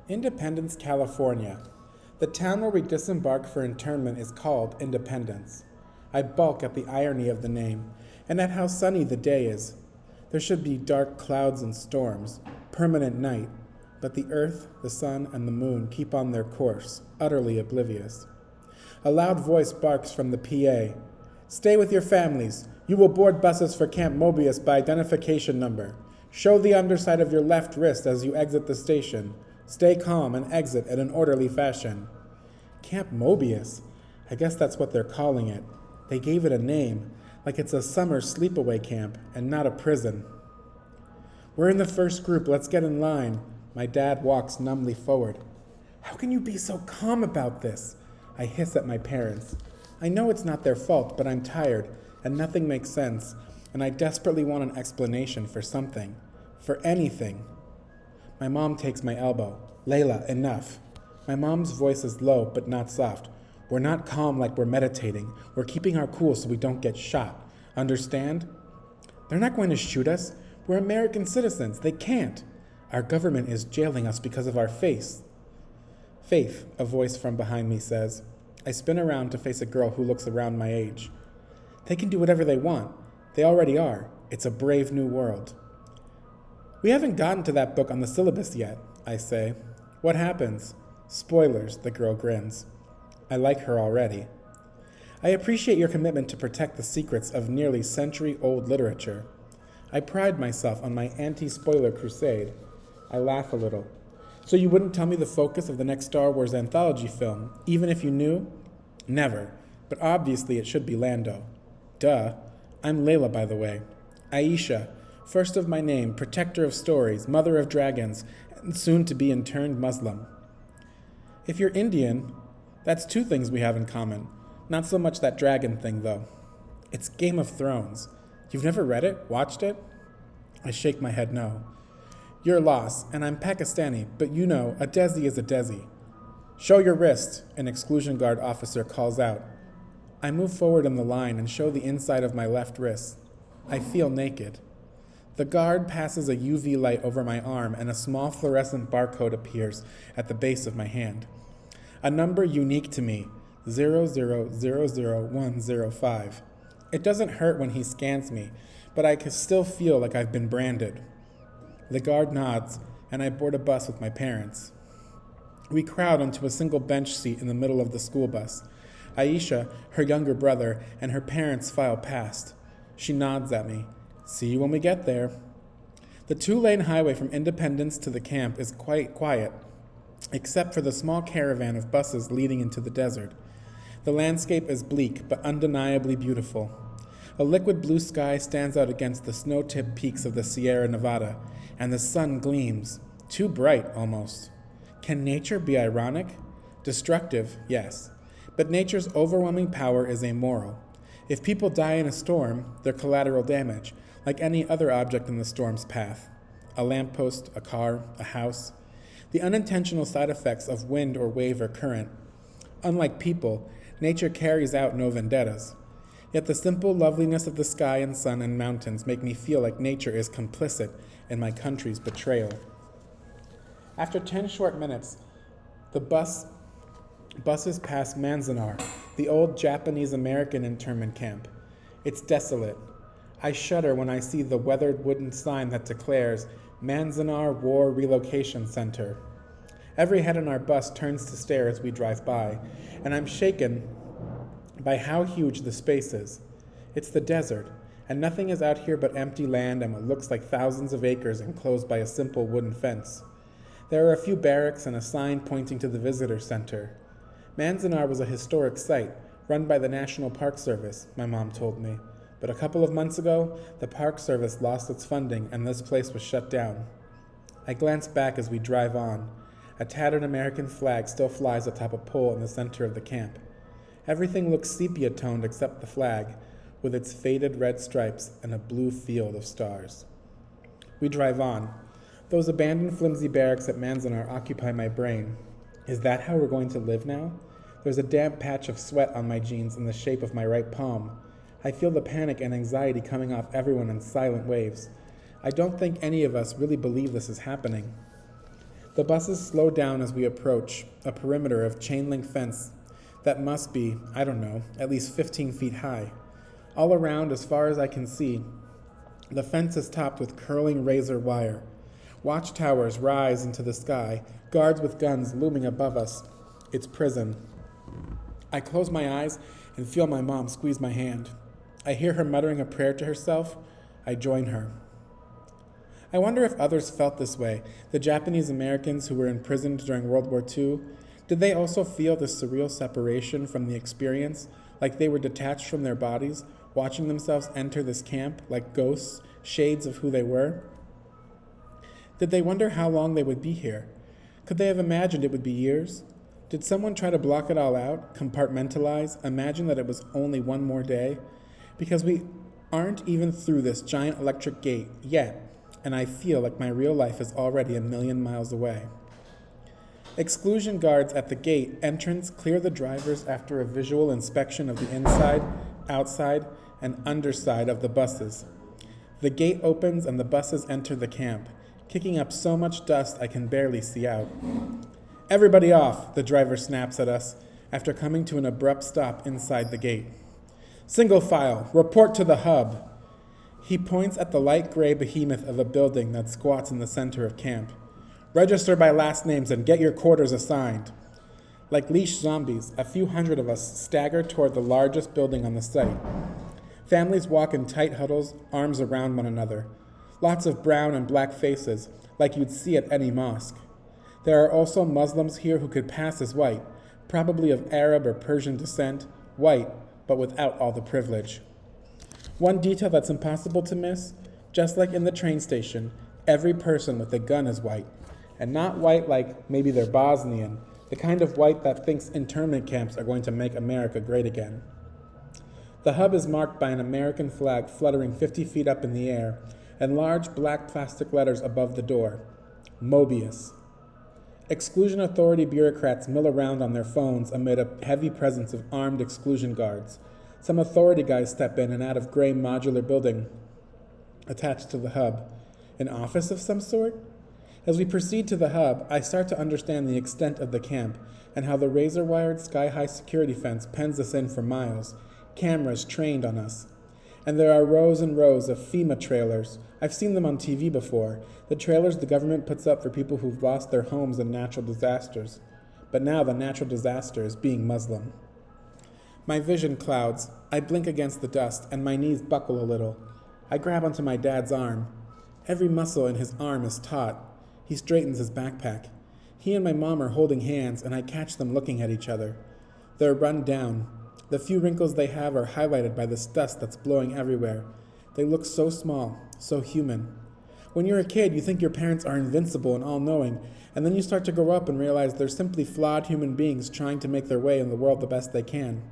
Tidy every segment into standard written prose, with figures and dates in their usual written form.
Independence, California. The town where we disembarked for internment is called Independence. I balk at the irony of the name, and at how sunny the day is. There should be dark clouds and storms, permanent night, but the earth, the sun, and the moon keep on their course, utterly oblivious. A loud voice barks from the PA. Stay with your families. You will board buses for Camp Mobius by identification number. Show the underside of your left wrist as you exit the station. Stay calm and exit in an orderly fashion. Camp Mobius? I guess that's what they're calling it. They gave it a name, like it's a summer sleepaway camp and not a prison. We're in the first group, let's get in line. My dad walks numbly forward. How can you be so calm about this? I hiss at my parents. I know it's not their fault, but I'm tired, and nothing makes sense, and I desperately want an explanation for something. For anything. My mom takes my elbow. Layla, enough. My mom's voice is low, but not soft. We're not calm like we're meditating. We're keeping our cool so we don't get shot. Understand? They're not going to shoot us. We're American citizens. They can't. Our government is jailing us because of our faith. Faith, a voice from behind me says. I spin around to face a girl who looks around my age. They can do whatever they want. They already are. It's a brave new world. We haven't gotten to that book on the syllabus yet, I say. What happens? Spoilers, the girl grins. I like her already. I appreciate your commitment to protect the secrets of nearly century-old literature. I pride myself on my anti-spoiler crusade. I laugh a little. So you wouldn't tell me the focus of the next Star Wars anthology film, even if you knew? Never. But obviously it should be Lando. Duh. I'm Layla, by the way. Aisha, first of my name, protector of stories, mother of dragons, and soon to be interned Muslim. If you're Indian, that's two things we have in common. Not so much that dragon thing, though. It's Game of Thrones. You've never read it? Watched it? I shake my head no. Your loss, and I'm Pakistani, but you know, a Desi is a Desi. Show your wrist, an exclusion guard officer calls out. I move forward in the line and show the inside of my left wrist. I feel naked. The guard passes a UV light over my arm and a small fluorescent barcode appears at the base of my hand. A number unique to me, 0000105. It doesn't hurt when he scans me, but I can still feel like I've been branded. The guard nods, and I board a bus with my parents. We crowd onto a single bench seat in the middle of the school bus. Aisha, her younger brother, and her parents file past. She nods at me. See you when we get there. The 2-lane highway from Independence to the camp is quite quiet, except for the small caravan of buses leading into the desert. The landscape is bleak, but undeniably beautiful. A liquid blue sky stands out against the snow-tipped peaks of the Sierra Nevada, and the sun gleams, too bright almost. Can nature be ironic? Destructive, yes, but nature's overwhelming power is amoral. If people die in a storm, they're collateral damage, like any other object in the storm's path. A lamppost, a car, a house. The unintentional side effects of wind or wave or current. Unlike people, nature carries out no vendettas. Yet the simple loveliness of the sky and sun and mountains make me feel like nature is complicit in my country's betrayal. After 10 short minutes, the buses pass Manzanar, the old Japanese-American internment camp. It's desolate. I shudder when I see the weathered wooden sign that declares Manzanar War Relocation Center. Every head on our bus turns to stare as we drive by, and I'm shaken by how huge the space is. It's the desert, and nothing is out here but empty land and what looks like thousands of acres enclosed by a simple wooden fence. There are a few barracks and a sign pointing to the visitor center. Manzanar was a historic site, run by the National Park Service, my mom told me. But a couple of months ago, the Park Service lost its funding and this place was shut down. I glance back as we drive on. A tattered American flag still flies atop a pole in the center of the camp. Everything looks sepia-toned except the flag, with its faded red stripes and a blue field of stars. We drive on. Those abandoned flimsy barracks at Manzanar occupy my brain. Is that how we're going to live now? There's a damp patch of sweat on my jeans in the shape of my right palm. I feel the panic and anxiety coming off everyone in silent waves. I don't think any of us really believe this is happening. The buses slow down as we approach a perimeter of chain-link fence that must be, I don't know, at least 15 feet high. All around, as far as I can see, the fence is topped with curling razor wire. Watchtowers rise into the sky, guards with guns looming above us. It's prison. I close my eyes and feel my mom squeeze my hand. I hear her muttering a prayer to herself. I join her. I wonder if others felt this way, the Japanese Americans who were imprisoned during World War II. Did they also feel this surreal separation from the experience, like they were detached from their bodies, watching themselves enter this camp like ghosts, shades of who they were? Did they wonder how long they would be here? Could they have imagined it would be years? Did someone try to block it all out, compartmentalize, imagine that it was only one more day? Because we aren't even through this giant electric gate yet, and I feel like my real life is already a million miles away. Exclusion guards at the gate entrance clear the drivers after a visual inspection of the inside, outside, and underside of the buses. The gate opens and the buses enter the camp, kicking up so much dust I can barely see out. "Everybody off," the driver snaps at us after coming to an abrupt stop inside the gate. "Single file, report to the hub." He points at the light gray behemoth of a building that squats in the center of camp. "Register by last names and get your quarters assigned." Like leash zombies, a few hundred of us stagger toward the largest building on the site. Families walk in tight huddles, arms around one another. Lots of brown and black faces, like you'd see at any mosque. There are also Muslims here who could pass as white, probably of Arab or Persian descent, white, but without all the privilege. One detail that's impossible to miss, just like in the train station, every person with a gun is white. And not white like maybe they're Bosnian, the kind of white that thinks internment camps are going to make America great again. The hub is marked by an American flag fluttering 50 feet up in the air, and large black plastic letters above the door. Mobius. Exclusion authority bureaucrats mill around on their phones amid a heavy presence of armed exclusion guards. Some authority guys step in and out of gray modular building attached to the hub. An office of some sort? As we proceed to the hub, I start to understand the extent of the camp and how the razor-wired sky-high security fence pens us in for miles, cameras trained on us. And there are rows and rows of FEMA trailers. I've seen them on TV before, the trailers the government puts up for people who've lost their homes in natural disasters. But now the natural disaster is being Muslim. My vision clouds. I blink against the dust, and my knees buckle a little. I grab onto my dad's arm. Every muscle in his arm is taut. He straightens his backpack. He and my mom are holding hands, and I catch them looking at each other. They're run down. The few wrinkles they have are highlighted by this dust that's blowing everywhere. They look so small, so human. When you're a kid, you think your parents are invincible and all-knowing, and then you start to grow up and realize they're simply flawed human beings trying to make their way in the world the best they can.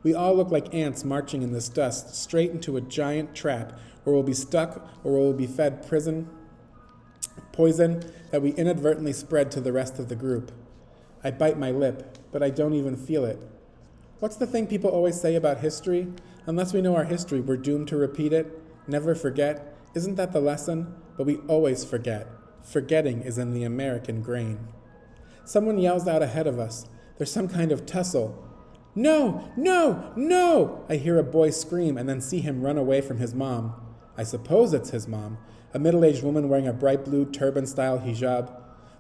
We all look like ants marching in this dust straight into a giant trap where we'll be stuck or where we'll be fed poison that we inadvertently spread to the rest of the group. I bite my lip, but I don't even feel it. What's the thing people always say about history? Unless we know our history, we're doomed to repeat it. Never forget. Isn't that the lesson? But we always forget. Forgetting is in the American grain. Someone yells out ahead of us. There's some kind of tussle. "No! No! No!" I hear a boy scream and then see him run away from his mom. I suppose it's his mom, a middle-aged woman wearing a bright blue turban-style hijab.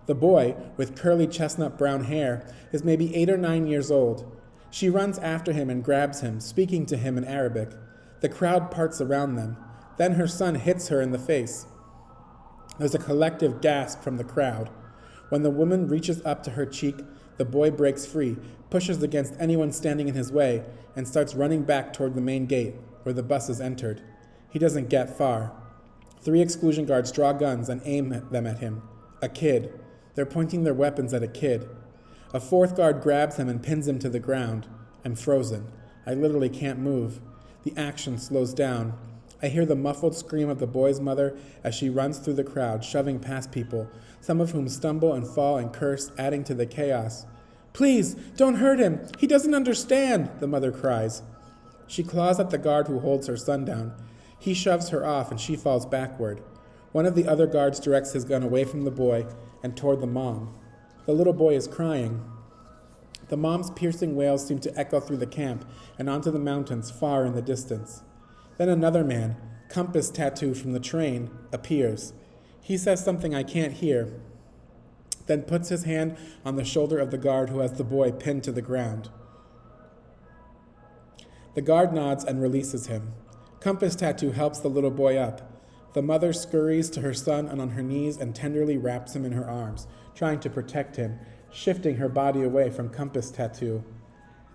The boy, with curly chestnut brown hair, is maybe 8 or 9 years old. She runs after him and grabs him, speaking to him in Arabic. The crowd parts around them. Then her son hits her in the face. There's a collective gasp from the crowd. When the woman reaches up to her cheek, the boy breaks free, pushes against anyone standing in his way, and starts running back toward the main gate, where the buses entered. He doesn't get far. 3 exclusion guards draw guns and aim them at him. A kid. They're pointing their weapons at a kid. A 4th guard grabs him and pins him to the ground. I'm frozen. I literally can't move. The action slows down. I hear the muffled scream of the boy's mother as she runs through the crowd, shoving past people, some of whom stumble and fall and curse, adding to the chaos. "Please, don't hurt him. He doesn't understand," the mother cries. She claws at the guard who holds her son down. He shoves her off and she falls backward. One of the other guards directs his gun away from the boy, and toward the mom. The little boy is crying. The mom's piercing wails seem to echo through the camp and onto the mountains far in the distance. Then another man, compass tattoo from the train, appears. He says something I can't hear, then puts his hand on the shoulder of the guard who has the boy pinned to the ground. The guard nods and releases him. Compass tattoo helps the little boy up. The mother scurries to her son and on her knees and tenderly wraps him in her arms, trying to protect him, shifting her body away from compass tattoo.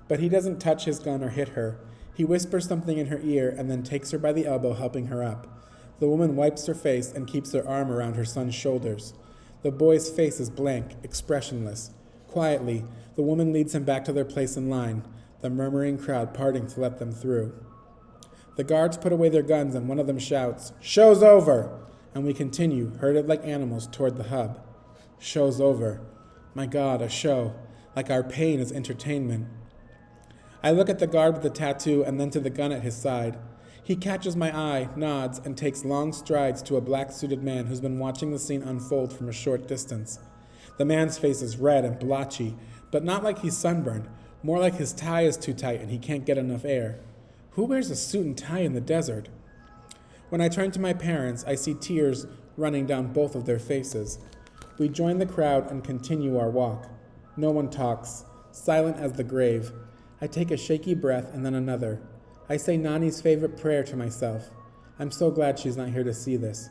But he doesn't touch his gun or hit her. He whispers something in her ear and then takes her by the elbow, helping her up. The woman wipes her face and keeps her arm around her son's shoulders. The boy's face is blank, expressionless. Quietly, the woman leads him back to their place in line, the murmuring crowd parting to let them through. The guards put away their guns and one of them shouts, "Show's over!" And we continue, herded like animals, toward the hub. Show's over. My God, a show. Like our pain is entertainment. I look at the guard with the tattoo and then to the gun at his side. He catches my eye, nods, and takes long strides to a black-suited man who's been watching the scene unfold from a short distance. The man's face is red and blotchy, but not like he's sunburned, more like his tie is too tight and he can't get enough air. Who wears a suit and tie in the desert? When I turn to my parents, I see tears running down both of their faces. We join the crowd and continue our walk. No one talks, silent as the grave. I take a shaky breath and then another. I say Nani's favorite prayer to myself. I'm so glad she's not here to see this.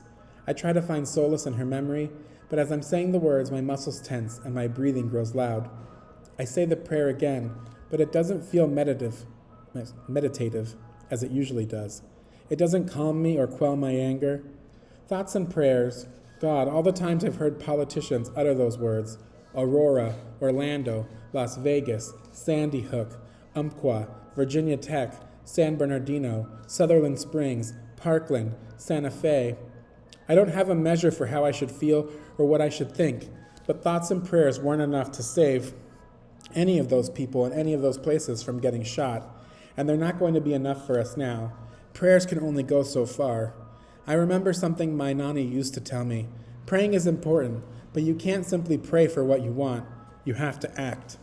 I try to find solace in her memory, but as I'm saying the words, my muscles tense and my breathing grows loud. I say the prayer again, but it doesn't feel meditative as it usually does. It doesn't calm me or quell my anger. Thoughts and prayers. God, all the times I've heard politicians utter those words. Aurora, Orlando, Las Vegas, Sandy Hook, Umpqua, Virginia Tech, San Bernardino, Sutherland Springs, Parkland, Santa Fe. I don't have a measure for how I should feel or what I should think, but thoughts and prayers weren't enough to save any of those people in any of those places from getting shot, and they're not going to be enough for us now. Prayers can only go so far. I remember something my Nani used to tell me. Praying is important, but you can't simply pray for what you want. You have to act.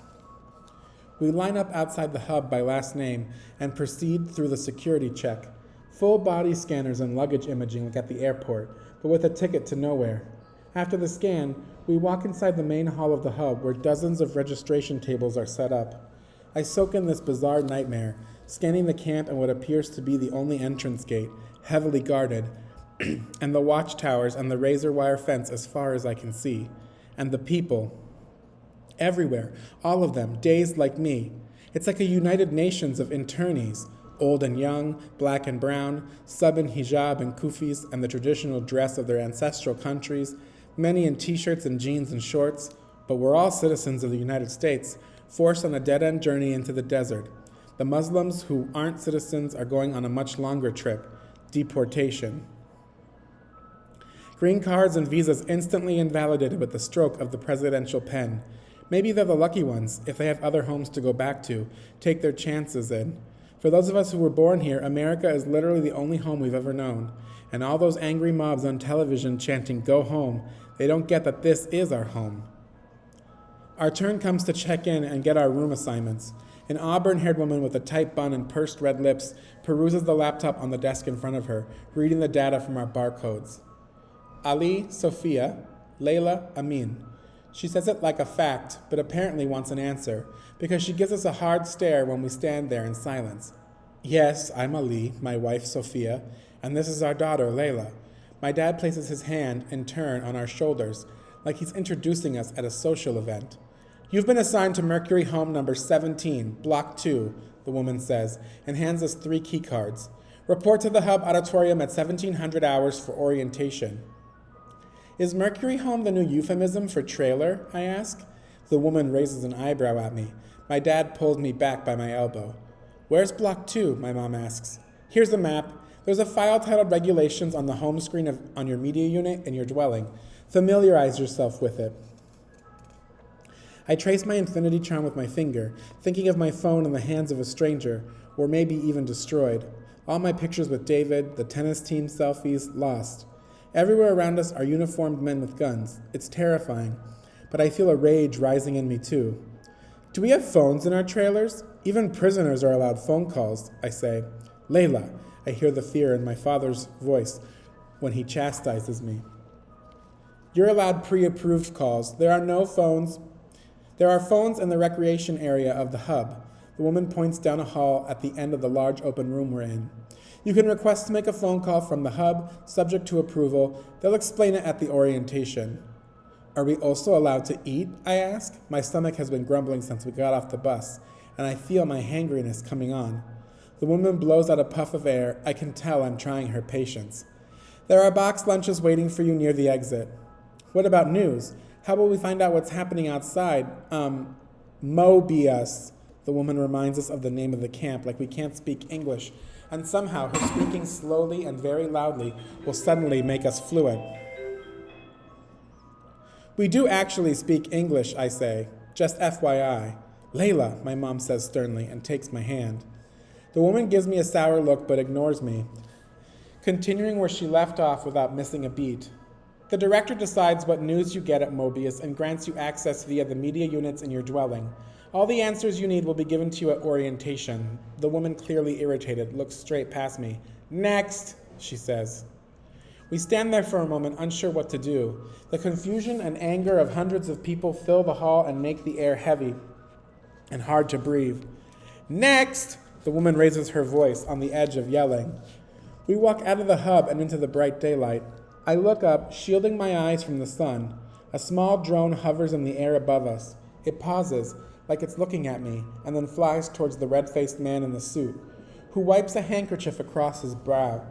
We line up outside the hub by last name and proceed through the security check. Full body scanners and luggage imaging like at the airport, but with a ticket to nowhere. After the scan, we walk inside the main hall of the hub where dozens of registration tables are set up. I soak in this bizarre nightmare, scanning the camp and what appears to be the only entrance gate, heavily guarded, and the watchtowers and the razor wire fence as far as I can see. And the people. Everywhere, all of them, dazed like me. It's like a United Nations of internees, old and young, black and brown, sub in hijab and kufis and the traditional dress of their ancestral countries, many in t-shirts and jeans and shorts, but we're all citizens of the United States, forced on a dead-end journey into the desert. The Muslims who aren't citizens are going on a much longer trip, deportation. Green cards and visas instantly invalidated with the stroke of the presidential pen. Maybe they're the lucky ones, if they have other homes to go back to, take their chances in. For those of us who were born here, America is literally the only home we've ever known. And all those angry mobs on television chanting, "Go home," they don't get that this is our home. Our turn comes to check in and get our room assignments. An auburn-haired woman with a tight bun and pursed red lips peruses the laptop on the desk in front of her, reading the data from our barcodes. Ali, Sophia, Layla, Amin. She says it like a fact, but apparently wants an answer, because she gives us a hard stare when we stand there in silence. Yes, I'm Ali, my wife Sophia, and this is our daughter Layla. My dad places his hand, in turn, on our shoulders, like he's introducing us at a social event. You've been assigned to Mercury home number 17, block 2, the woman says, and hands us 3 key cards. Report to the hub auditorium at 1700 hours for orientation. Is Mercury home the new euphemism for trailer, I ask? The woman raises an eyebrow at me. My dad pulls me back by my elbow. Where's block 2, my mom asks. Here's the map. There's a file titled Regulations on the home screen on your media unit in your dwelling. Familiarize yourself with it. I trace my infinity charm with my finger, thinking of my phone in the hands of a stranger, or maybe even destroyed. All my pictures with David, the tennis team selfies, lost. Everywhere around us are uniformed men with guns. It's terrifying, but I feel a rage rising in me too. Do we have phones in our trailers? Even prisoners are allowed phone calls, I say. Layla, I hear the fear in my father's voice when he chastises me. You're allowed pre-approved calls. There are no phones. There are phones in the recreation area of the hub. The woman points down a hall at the end of the large open room we're in. You can request to make a phone call from the hub, subject to approval. They'll explain it at the orientation. Are we also allowed to eat? I ask. My stomach has been grumbling since we got off the bus, and I feel my hangriness coming on. The woman blows out a puff of air. I can tell I'm trying her patience. There are box lunches waiting for you near the exit. What about news? How will we find out what's happening outside? Mobius. The woman reminds us of the name of the camp, like we can't speak English, and somehow her speaking slowly and very loudly will suddenly make us fluent. We do actually speak English, I say. Just FYI. Layla, my mom says sternly and takes my hand. The woman gives me a sour look but ignores me, continuing where she left off without missing a beat. The director decides what news you get at Mobius and grants you access via the media units in your dwelling. All the answers you need will be given to you at orientation. The woman, clearly irritated, looks straight past me. Next, she says. We stand there for a moment, unsure what to do. The confusion and anger of hundreds of people fill the hall and make the air heavy and hard to breathe. Next! The woman raises her voice on the edge of yelling. We walk out of the hub and into the bright daylight. I look up, shielding my eyes from the sun. A small drone hovers in the air above us. It pauses, like it's looking at me, and then flies towards the red-faced man in the suit, who wipes a handkerchief across his brow.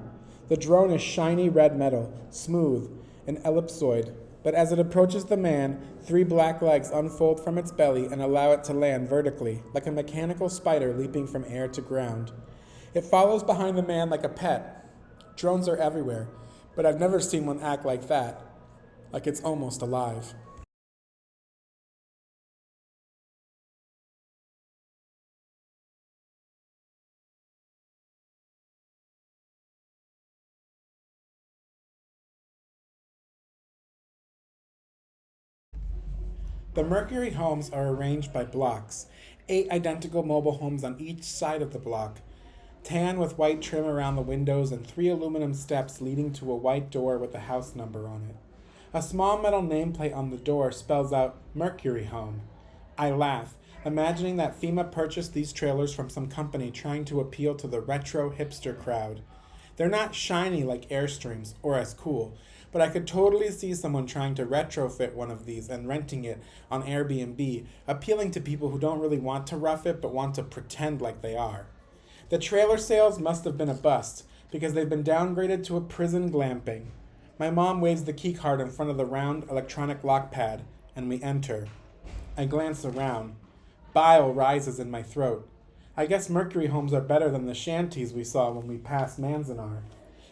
The drone is shiny red metal, smooth, an ellipsoid, but as it approaches the man, 3 black legs unfold from its belly and allow it to land vertically, like a mechanical spider leaping from air to ground. It follows behind the man like a pet. Drones are everywhere, but I've never seen one act like that, like it's almost alive. The Mercury homes are arranged by blocks, 8 identical mobile homes on each side of the block, tan with white trim around the windows and 3 aluminum steps leading to a white door with a house number on it. A small metal nameplate on the door spells out Mercury Home. I laugh, imagining that FEMA purchased these trailers from some company trying to appeal to the retro hipster crowd. They're not shiny like Airstreams or as cool, but I could totally see someone trying to retrofit one of these and renting it on Airbnb, appealing to people who don't really want to rough it but want to pretend like they are. The trailer sales must have been a bust because they've been downgraded to a prison glamping. My mom waves the keycard in front of the round electronic lock pad, and we enter. I glance around. Bile rises in my throat. I guess Mercury homes are better than the shanties we saw when we passed Manzanar.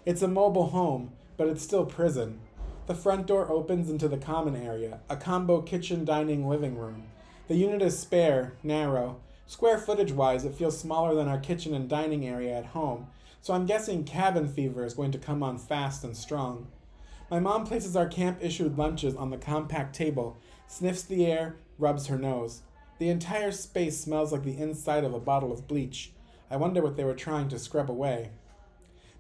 It's a mobile home, but it's still prison. The front door opens into the common area, a combo kitchen, dining, living room. The unit is spare, narrow. Square footage-wise, it feels smaller than our kitchen and dining area at home, so I'm guessing cabin fever is going to come on fast and strong. My mom places our camp-issued lunches on the compact table, sniffs the air, rubs her nose. The entire space smells like the inside of a bottle of bleach. I wonder what they were trying to scrub away.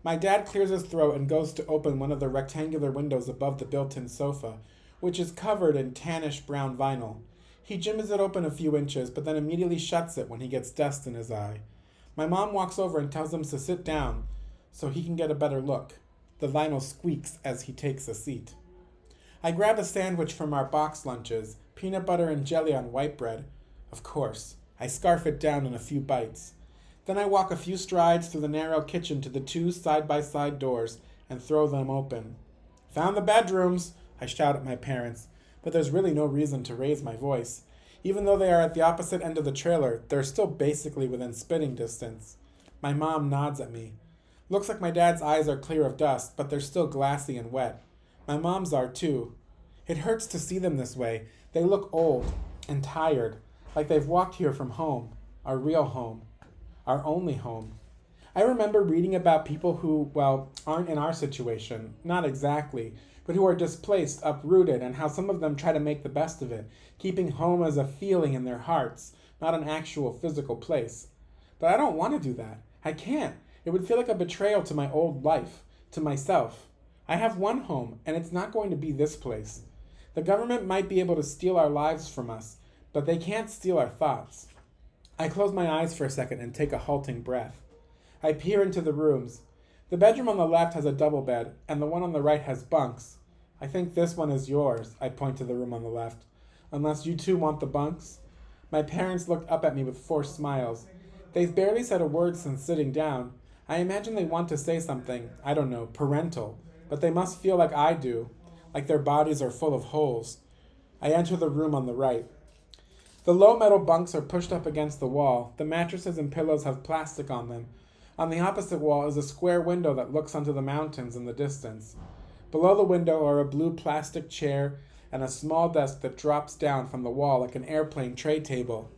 My dad clears his throat and goes to open one of the rectangular windows above the built-in sofa, which is covered in tannish brown vinyl. He jimmies it open a few inches, but then immediately shuts it when he gets dust in his eye. My mom walks over and tells him to sit down so he can get a better look. The vinyl squeaks as he takes a seat. I grab a sandwich from our box lunches, peanut butter and jelly on white bread. Of course, I scarf it down in a few bites. Then I walk a few strides through the narrow kitchen to the 2 side-by-side doors and throw them open. Found the bedrooms, I shout at my parents, but there's really no reason to raise my voice. Even though they are at the opposite end of the trailer, they're still basically within spitting distance. My mom nods at me. Looks like my dad's eyes are clear of dust, but they're still glassy and wet. My mom's are too. It hurts to see them this way. They look old and tired, like they've walked here from home, our real home. Our only home. I remember reading about people who, well, aren't in our situation, not exactly, but who are displaced, uprooted, and how some of them try to make the best of it, keeping home as a feeling in their hearts, not an actual physical place. But I don't want to do that. I can't. It would feel like a betrayal to my old life, to myself. I have one home, and it's not going to be this place. The government might be able to steal our lives from us, but they can't steal our thoughts. I close my eyes for a second and take a halting breath. I peer into the rooms. The bedroom on the left has a double bed, and the one on the right has bunks. I think this one is yours, I point to the room on the left. Unless you two want the bunks? My parents looked up at me with forced smiles. They've barely said a word since sitting down. I imagine they want to say something, I don't know, parental, but they must feel like I do, like their bodies are full of holes. I enter the room on the right. The low metal bunks are pushed up against the wall. The mattresses and pillows have plastic on them. On the opposite wall is a square window that looks onto the mountains in the distance. Below the window are a blue plastic chair and a small desk that drops down from the wall like an airplane tray table.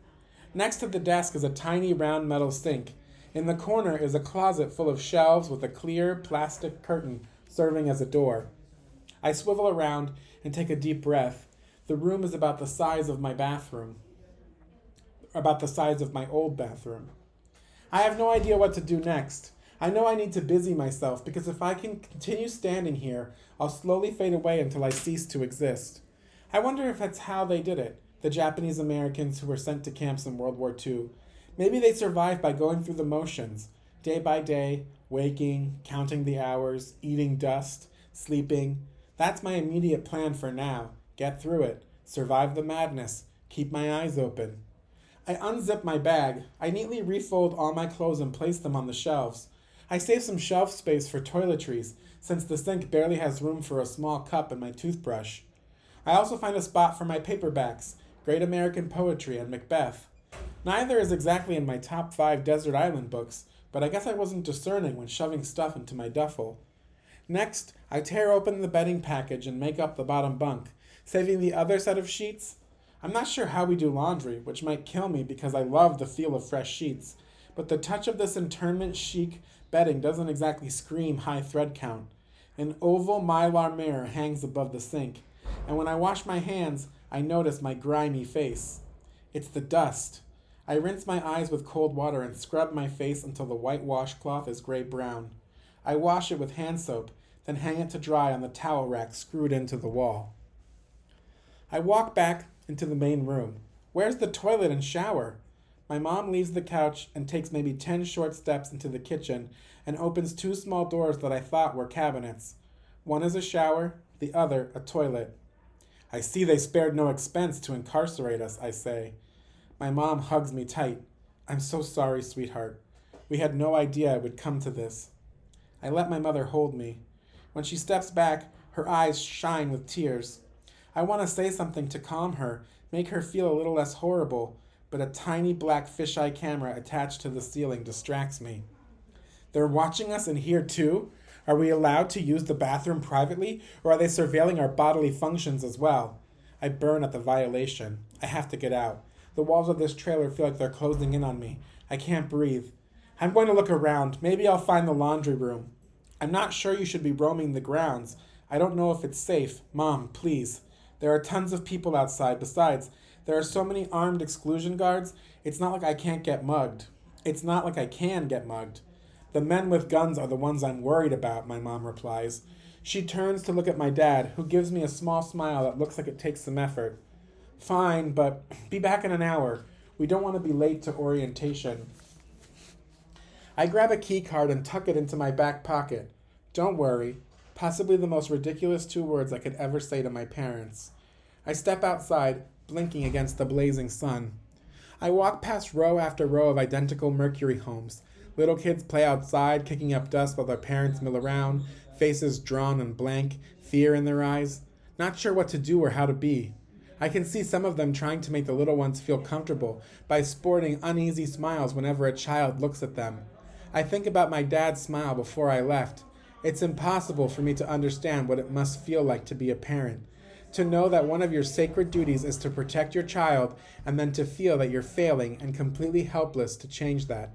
Next to the desk is a tiny round metal sink. In the corner is a closet full of shelves with a clear plastic curtain serving as a door. I swivel around and take a deep breath. The room is about the size of my bathroom, about the size of my old bathroom. I have no idea what to do next. I know I need to busy myself because if I can continue standing here, I'll slowly fade away until I cease to exist. I wonder if that's how they did it, the Japanese Americans who were sent to camps in World War II. Maybe they survived by going through the motions, day by day, waking, counting the hours, eating dust, sleeping. That's my immediate plan for now. Get through it, survive the madness, keep my eyes open. I unzip my bag. I neatly refold all my clothes and place them on the shelves. I save some shelf space for toiletries, since the sink barely has room for a small cup and my toothbrush. I also find a spot for my paperbacks, Great American Poetry and Macbeth. Neither is exactly in my top 5 desert island books, but I guess I wasn't discerning when shoving stuff into my duffel. Next, I tear open the bedding package and make up the bottom bunk, saving the other set of sheets. I'm not sure how we do laundry, which might kill me because I love the feel of fresh sheets, but the touch of this internment chic bedding doesn't exactly scream high thread count. An oval mylar mirror hangs above the sink, and when I wash my hands, I notice my grimy face. It's the dust. I rinse my eyes with cold water and scrub my face until the white washcloth is gray-brown. I wash it with hand soap, then hang it to dry on the towel rack screwed into the wall. I walk back into the main room. Where's the toilet and shower? My mom leaves the couch and takes maybe 10 short steps into the kitchen and opens 2 small doors that I thought were cabinets. One is a shower, the other a toilet. I see they spared no expense to incarcerate us, I say. My mom hugs me tight. I'm so sorry, sweetheart. We had no idea it would come to this. I let my mother hold me. When she steps back, her eyes shine with tears. I want to say something to calm her, make her feel a little less horrible, but a tiny black fisheye camera attached to the ceiling distracts me. They're watching us in here too? Are we allowed to use the bathroom privately, or are they surveilling our bodily functions as well? I burn at the violation. I have to get out. The walls of this trailer feel like they're closing in on me. I can't breathe. I'm going to look around. Maybe I'll find the laundry room. I'm not sure you should be roaming the grounds. I don't know if it's safe. Mom, please. There are tons of people outside. Besides, there are so many armed exclusion guards. It's not like I can't get mugged. It's not like I can get mugged. The men with guns are the ones I'm worried about, my mom replies. She turns to look at my dad, who gives me a small smile that looks like it takes some effort. Fine, but be back in an hour. We don't want to be late to orientation. I grab a key card and tuck it into my back pocket. Don't worry. Possibly the most ridiculous 2 words I could ever say to my parents. I step outside, blinking against the blazing sun. I walk past row after row of identical Mercury homes. Little kids play outside, kicking up dust while their parents mill around, faces drawn and blank, fear in their eyes, not sure what to do or how to be. I can see some of them trying to make the little ones feel comfortable by sporting uneasy smiles whenever a child looks at them. I think about my dad's smile before I left. It's impossible for me to understand what it must feel like to be a parent. To know that one of your sacred duties is to protect your child and then to feel that you're failing and completely helpless to change that.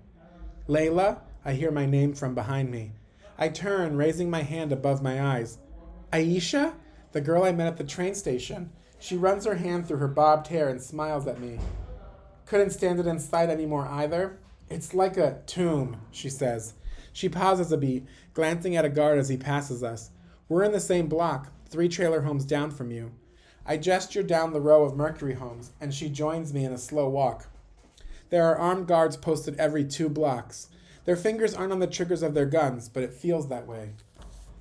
Layla, I hear my name from behind me. I turn, raising my hand above my eyes. Aisha? The girl I met at the train station. She runs her hand through her bobbed hair and smiles at me. Couldn't stand it in sight anymore either. It's like a tomb, she says. She pauses a beat, glancing at a guard as he passes us. We're in the same block, 3 trailer homes down from you. I gesture down the row of Mercury homes, and she joins me in a slow walk. There are armed guards posted every 2 blocks. Their fingers aren't on the triggers of their guns, but it feels that way.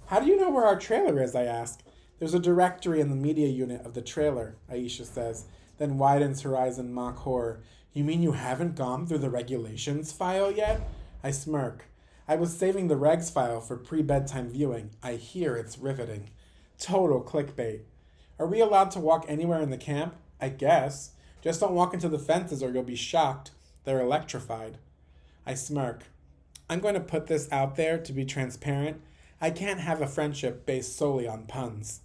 How do you know where our trailer is, I ask. There's a directory in the media unit of the trailer, Aisha says, then widens her eyes in mock horror. You mean you haven't gone through the regulations file yet? I smirk. I was saving the regs file for pre-bedtime viewing. I hear it's riveting. Total clickbait. Are we allowed to walk anywhere in the camp? I guess. Just don't walk into the fences or you'll be shocked. They're electrified. I smirk. I'm going to put this out there to be transparent. I can't have a friendship based solely on puns.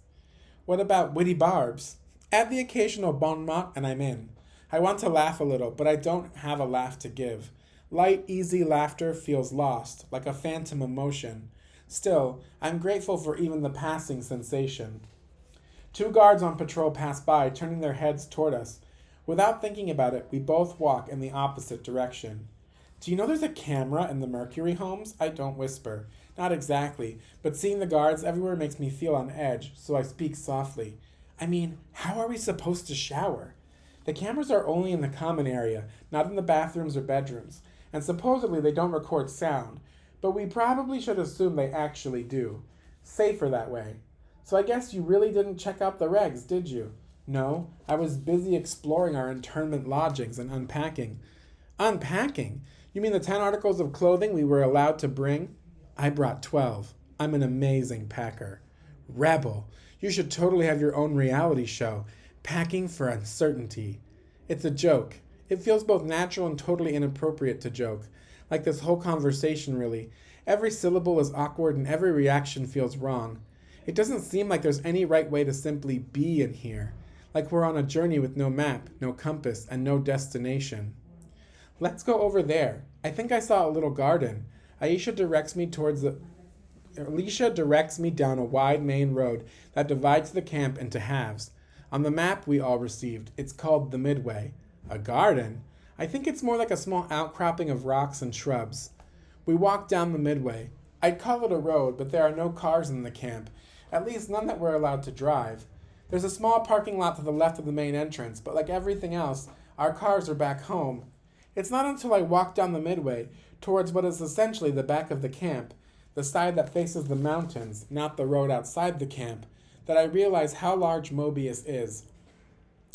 What about witty barbs? Add the occasional bon mot and I'm in. I want to laugh a little, but I don't have a laugh to give. Light, easy laughter feels lost, like a phantom emotion. Still, I'm grateful for even the passing sensation. 2 guards on patrol pass by, turning their heads toward us. Without thinking about it, we both walk in the opposite direction. Do you know there's a camera in the Mercury homes? I don't whisper. Not exactly, but seeing the guards everywhere makes me feel on edge, so I speak softly. I mean, how are we supposed to shower? The cameras are only in the common area, not in the bathrooms or bedrooms, and supposedly they don't record sound, but we probably should assume they actually do. Safer that way. So I guess you really didn't check out the regs, did you? No, I was busy exploring our internment lodgings and unpacking. Unpacking? You mean the 10 articles of clothing we were allowed to bring? I brought 12. I'm an amazing packer. Rebel. You should totally have your own reality show. Packing for uncertainty. It's a joke. It feels both natural and totally inappropriate to joke. Like this whole conversation, really. Every syllable is awkward and every reaction feels wrong. It doesn't seem like there's any right way to simply be in here. Like we're on a journey with no map, no compass, and no destination. Let's go over there. I think I saw a little garden. Alicia directs me down a wide main road that divides the camp into halves. On the map we all received, it's called the Midway. A garden? I think it's more like a small outcropping of rocks and shrubs. We walk down the Midway. I'd call it a road, but there are no cars in the camp, at least none that we're allowed to drive. There's a small parking lot to the left of the main entrance, but like everything else, our cars are back home. It's not until I walk down the Midway, towards what is essentially the back of the camp, the side that faces the mountains, not the road outside the camp, that I realize how large Mobius is.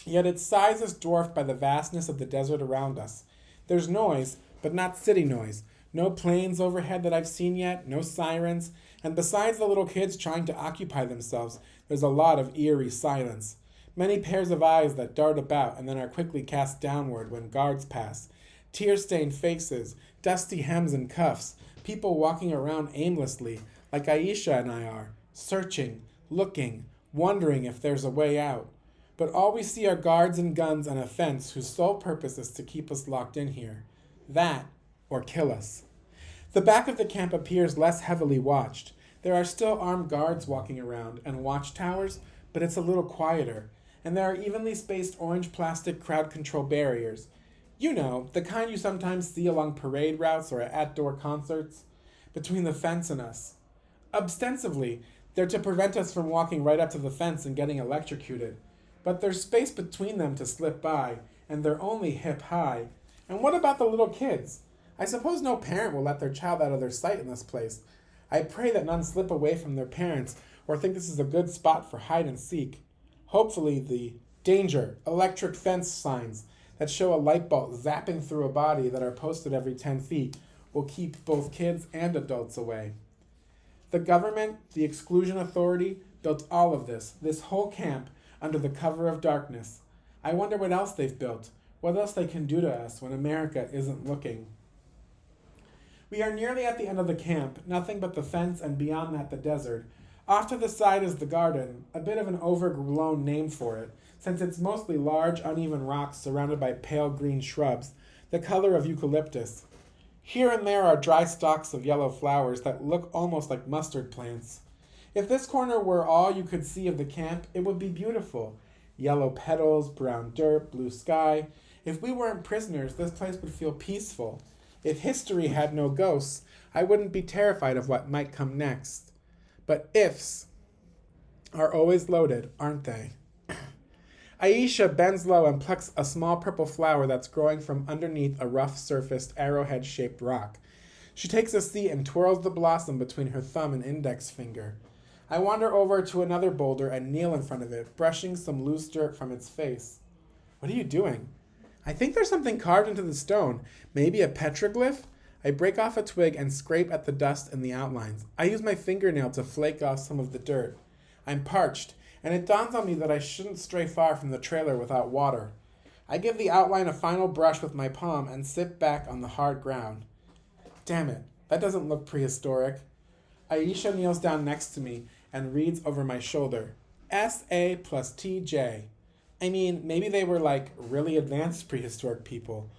Yet its size is dwarfed by the vastness of the desert around us. There's noise, but not city noise. No planes overhead that I've seen yet, no sirens, and besides the little kids trying to occupy themselves, there's a lot of eerie silence. Many pairs of eyes that dart about and then are quickly cast downward when guards pass. Tear-stained faces, dusty hems and cuffs, people walking around aimlessly, like Aisha and I are, searching, looking, wondering if there's a way out. But all we see are guards and guns and a fence whose sole purpose is to keep us locked in here. That, or kill us. The back of the camp appears less heavily watched. There are still armed guards walking around and watchtowers, but it's a little quieter, and there are evenly spaced orange plastic crowd control barriers. You know, the kind you sometimes see along parade routes or at outdoor concerts, between the fence and us. Ostensibly, they're to prevent us from walking right up to the fence and getting electrocuted. But there's space between them to slip by, and they're only hip high. And what about the little kids? I suppose no parent will let their child out of their sight in this place. I pray that none slip away from their parents or think this is a good spot for hide and seek. Hopefully the danger, electric fence signs that show a light bulb zapping through a body that are posted every 10 feet will keep both kids and adults away. The government, the exclusion authority, built all of this whole camp, under the cover of darkness. I wonder what else they've built, what else they can do to us when America isn't looking. We are nearly at the end of the camp, nothing but the fence and beyond that the desert. Off to the side is the garden, a bit of an overblown name for it, since it's mostly large, uneven rocks surrounded by pale green shrubs, the color of eucalyptus. Here and there are dry stalks of yellow flowers that look almost like mustard plants. If this corner were all you could see of the camp, it would be beautiful. Yellow petals, brown dirt, blue sky. If we weren't prisoners, this place would feel peaceful. If history had no ghosts, I wouldn't be terrified of what might come next. But ifs are always loaded, aren't they? Aisha bends low and plucks a small purple flower that's growing from underneath a rough-surfaced, arrowhead-shaped rock. She takes a seat and twirls the blossom between her thumb and index finger. I wander over to another boulder and kneel in front of it, brushing some loose dirt from its face. What are you doing? I think there's something carved into the stone. Maybe a petroglyph? I break off a twig and scrape at the dust and the outlines. I use my fingernail to flake off some of the dirt. I'm parched, and it dawns on me that I shouldn't stray far from the trailer without water. I give the outline a final brush with my palm and sit back on the hard ground. Damn it, that doesn't look prehistoric. Aisha kneels down next to me and reads over my shoulder. SA plus TJ. I mean, maybe they were like really advanced prehistoric people.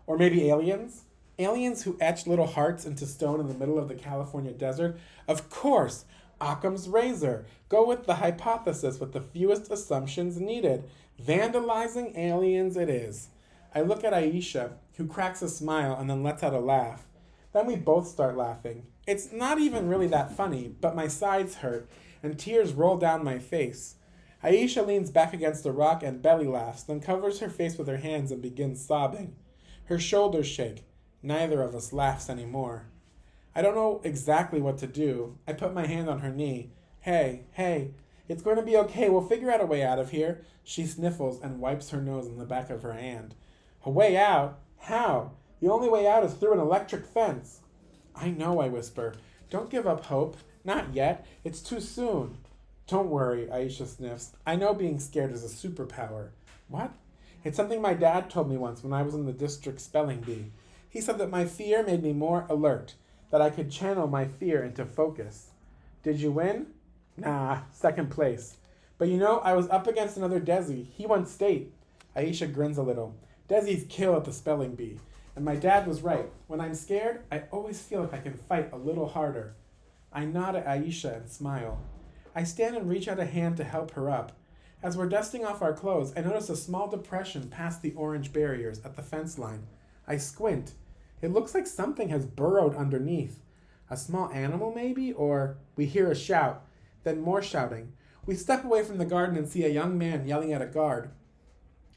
Or maybe aliens? Aliens who etched little hearts into stone in the middle of the California desert? Of course! Occam's razor. Go with the hypothesis with the fewest assumptions needed. Vandalizing aliens it is. I look at Aisha, who cracks a smile and then lets out a laugh. Then we both start laughing. It's not even really that funny, but my sides hurt, and tears roll down my face. Aisha leans back against the rock and belly laughs, then covers her face with her hands and begins sobbing. Her shoulders shake. Neither of us laughs anymore. I don't know exactly what to do. I put my hand on her knee. Hey, it's going to be okay. We'll figure out a way out of here. She sniffles and wipes her nose on the back of her hand. A way out? How? The only way out is through an electric fence. I know, I whisper. Don't give up hope. Not yet. It's too soon. Don't worry, Aisha sniffs. I know being scared is a superpower. What? It's something my dad told me once when I was in the district spelling bee. He said that my fear made me more alert, that I could channel my fear into focus. Did you win? Nah, second place. But you know, I was up against another Desi. He won state. Aisha grins a little. Desis kill at the spelling bee. And my dad was right. When I'm scared, I always feel like I can fight a little harder. I nod at Aisha and smile. I stand and reach out a hand to help her up. As we're dusting off our clothes, I notice a small depression past the orange barriers at the fence line. I squint. It looks like something has burrowed underneath. A small animal, maybe? Or we hear a shout, then more shouting. We step away from the garden and see a young man yelling at a guard.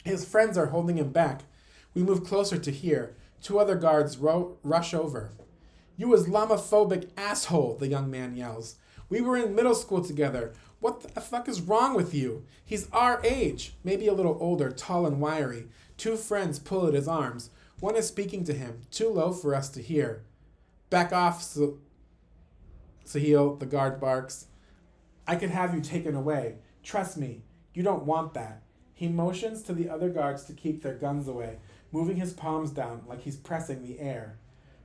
His friends are holding him back. We move closer to hear. 2 other guards rush over. You Islamophobic asshole, the young man yells. We were in middle school together. What the fuck is wrong with you? He's our age, maybe a little older, tall and wiry. 2 friends pull at his arms. One is speaking to him, too low for us to hear. Back off, Sahil, the guard barks. I could have you taken away. Trust me, you don't want that. He motions to the other guards to keep their guns away, moving his palms down like he's pressing the air.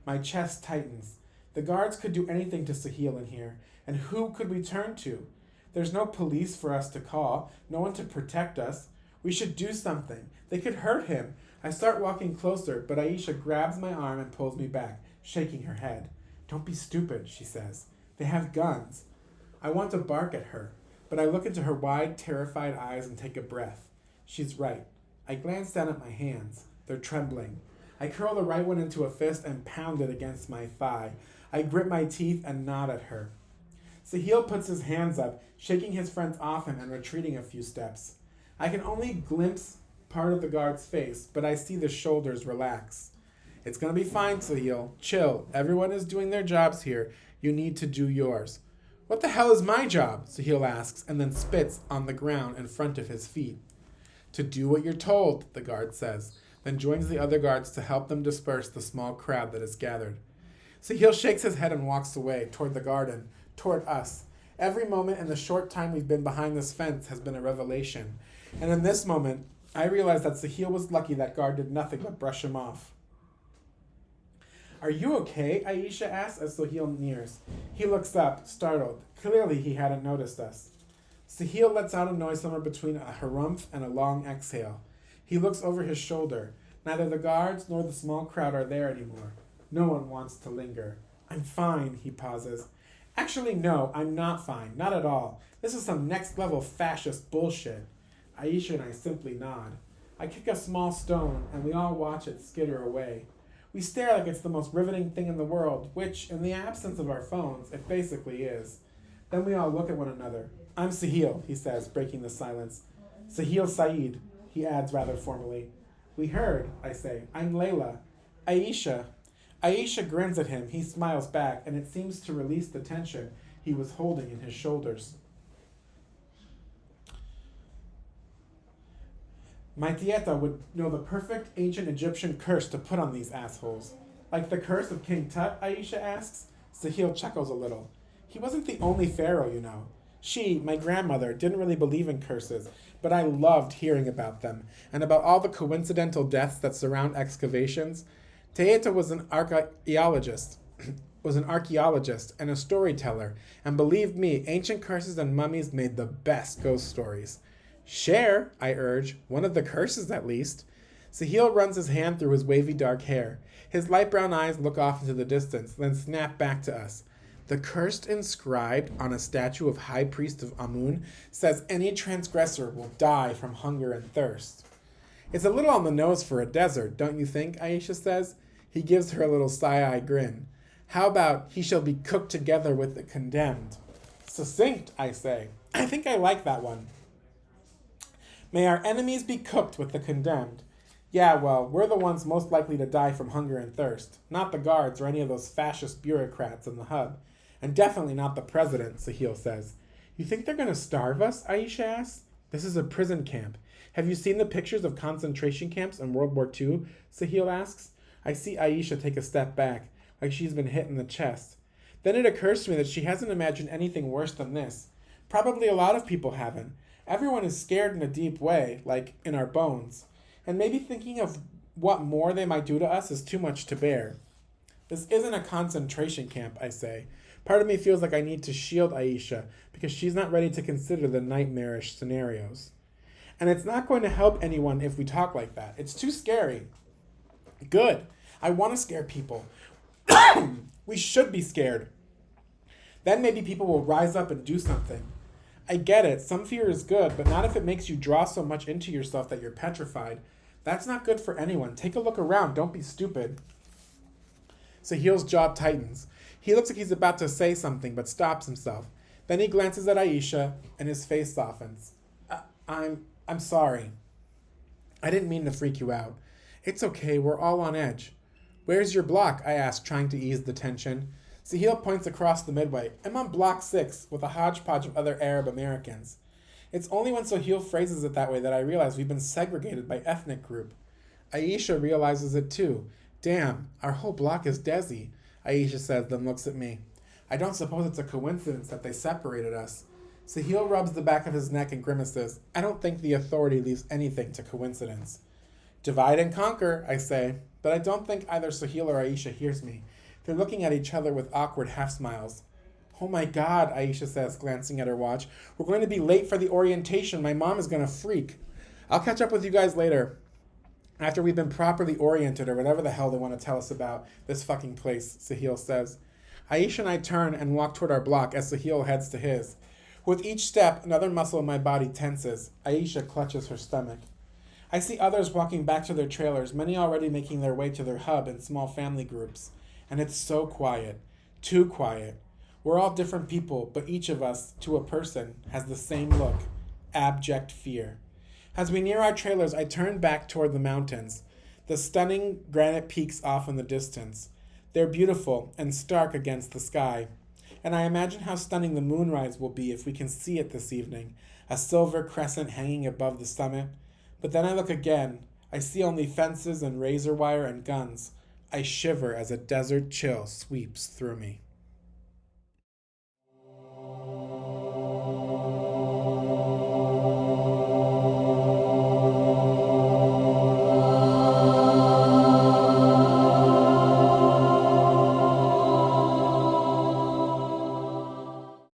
My chest tightens. The guards could do anything to Sahil in here, and who could we turn to? There's no police for us to call, no one to protect us. We should do something. They could hurt him. I start walking closer, but Aisha grabs my arm and pulls me back, shaking her head. Don't be stupid, she says. They have guns. I want to bark at her, but I look into her wide, terrified eyes and take a breath. She's right. I glance down at my hands. They're trembling. I curl the right one into a fist and pound it against my thigh. I grit my teeth and nod at her. Sahil puts his hands up, shaking his friends off him and retreating a few steps. I can only glimpse part of the guard's face, but I see the shoulders relax. It's gonna be fine, Sahil. Chill. Everyone is doing their jobs here. You need to do yours. What the hell is my job? Sahil asks, and then spits on the ground in front of his feet. To do what you're told, the guard says, then joins the other guards to help them disperse the small crowd that is gathered. Sahil shakes his head and walks away, toward the garden, toward us. Every moment in the short time we've been behind this fence has been a revelation. And in this moment, I realize that Sahil was lucky that guard did nothing but brush him off. Are you okay? Aisha asks as Sahil nears. He looks up, startled. Clearly he hadn't noticed us. Sahil lets out a noise somewhere between a harumph and a long exhale. He looks over his shoulder. Neither the guards nor the small crowd are there anymore. No one wants to linger. I'm fine, he pauses. Actually, no, I'm not fine. Not at all. This is some next level fascist bullshit. Aisha and I simply nod. I kick a small stone, and we all watch it skitter away. We stare like it's the most riveting thing in the world, which, in the absence of our phones, it basically is. Then we all look at one another. I'm Sahil, he says, breaking the silence. Sahil Saeed, he adds rather formally. We heard, I say. I'm Layla. Aisha. Aisha grins at him. He smiles back, and it seems to release the tension he was holding in his shoulders. My tieta would know the perfect ancient Egyptian curse to put on these assholes. Like the curse of King Tut, Aisha asks. Sahil chuckles a little. He wasn't the only pharaoh, you know. She, my grandmother, didn't really believe in curses, but I loved hearing about them, and about all the coincidental deaths that surround excavations. Tieta was an archaeologist and a storyteller, and believe me, ancient curses and mummies made the best ghost stories. Share, I urge, one of the curses at least. Sahil runs his hand through his wavy dark hair. His light brown eyes look off into the distance, then snap back to us. The curse inscribed on a statue of High Priest of Amun says any transgressor will die from hunger and thirst. It's a little on the nose for a desert, don't you think, Aisha says. He gives her a little side-eye grin. How about he shall be cooked together with the condemned? Succinct, I say. I think I like that one. May our enemies be cooked with the condemned. Yeah, well, we're the ones most likely to die from hunger and thirst, not the guards or any of those fascist bureaucrats in the hub. And definitely not the president, Sahil says. You think they're going to starve us, Aisha asks. This is a prison camp. Have you seen the pictures of concentration camps in World War II? Sahil asks. I see Aisha take a step back, like she's been hit in the chest. Then it occurs to me that she hasn't imagined anything worse than this. Probably a lot of people haven't. Everyone is scared in a deep way, like in our bones. And maybe thinking of what more they might do to us is too much to bear. This isn't a concentration camp, I say. Part of me feels like I need to shield Aisha because she's not ready to consider the nightmarish scenarios. And it's not going to help anyone if we talk like that. It's too scary. Good. I want to scare people. We should be scared. Then maybe people will rise up and do something. I get it. Some fear is good, but not if it makes you draw so much into yourself that you're petrified. That's not good for anyone. Take a look around. Don't be stupid. Sahil's jaw tightens. He looks like he's about to say something, but stops himself. Then he glances at Aisha, and his face softens. I'm sorry. I didn't mean to freak you out. It's okay. We're all on edge. Where's your block? I ask, trying to ease the tension. Sahil points across the midway. I'm on block 6 with a hodgepodge of other Arab Americans. It's only when Sahil phrases it that way that I realize we've been segregated by ethnic group. Aisha realizes it too. Damn, our whole block is Desi, Aisha says, then looks at me. I don't suppose it's a coincidence that they separated us. Sahil rubs the back of his neck and grimaces. I don't think the authority leaves anything to coincidence. Divide and conquer, I say, but I don't think either Sahil or Aisha hears me. They're looking at each other with awkward half-smiles. Oh my God, Aisha says, glancing at her watch. We're going to be late for the orientation. My mom is going to freak. I'll catch up with you guys later. After we've been properly oriented or whatever the hell they want to tell us about this fucking place, Sahil says. Aisha and I turn and walk toward our block as Sahil heads to his. With each step, another muscle in my body tenses. Aisha clutches her stomach. I see others walking back to their trailers, many already making their way to their hub in small family groups. And it's so quiet. Too quiet. We're all different people, but each of us, to a person, has the same look. Abject fear. As we near our trailers, I turn back toward the mountains. The stunning granite peaks off in the distance. They're beautiful and stark against the sky. And I imagine how stunning the moonrise will be if we can see it this evening, a silver crescent hanging above the summit. But then I look again. I see only fences and razor wire and guns. I shiver as a desert chill sweeps through me.